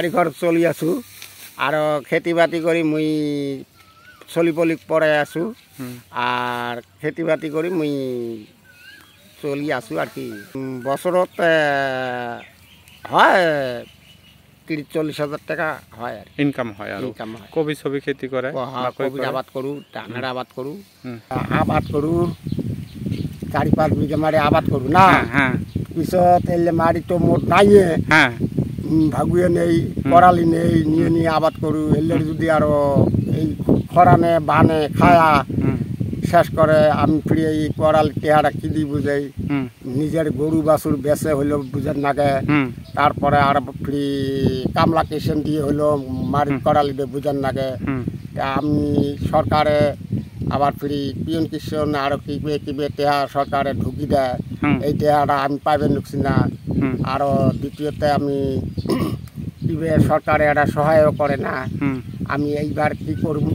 বাড়ি ঘর চলি আছো আর খেতি বাতি করি মুই চলি পলি পড়ে আছো আর খেতি বাতি করি মুই চলি আছো আর কি বছরত হয় 30-40 হাজার টাকা হয় আর ইনকাম হয় আর ইনকাম হয় কবি ছবি খেতি করে কবি আবাদ করু ধানের আবাদ করু 4-5 বিঘা মারি আবাদ করু না পিছত এলে মারি তো মোট নাইয়ে ভাগুয়ে নেই করালি নেই নিয়ে নিয়ে আবাদ করু এলে যদি আরো এই খরানে বানে খায়া শেষ করে আমি ফিরে এই করালি টেহারা কিদি বুঝাই নিজের গরু বাছুর বেচে হইলো বুঝেন নাগে তারপরে আর ফ্রি কামলা কেশন দিয়ে হইলো মারি করালি দিয়ে বুঝেন নাগে আমি সরকারে আবার ফ্রি পিএম কিষণ আরো কিবে টেহা সরকারে ঢুকি দেয় এই টেহাটা আমি পাইবে নুকছি না আরো দ্বিতীয়তে আমি কিবে সরকারে এটা সহায়ও করে না আমি এইবার কি করব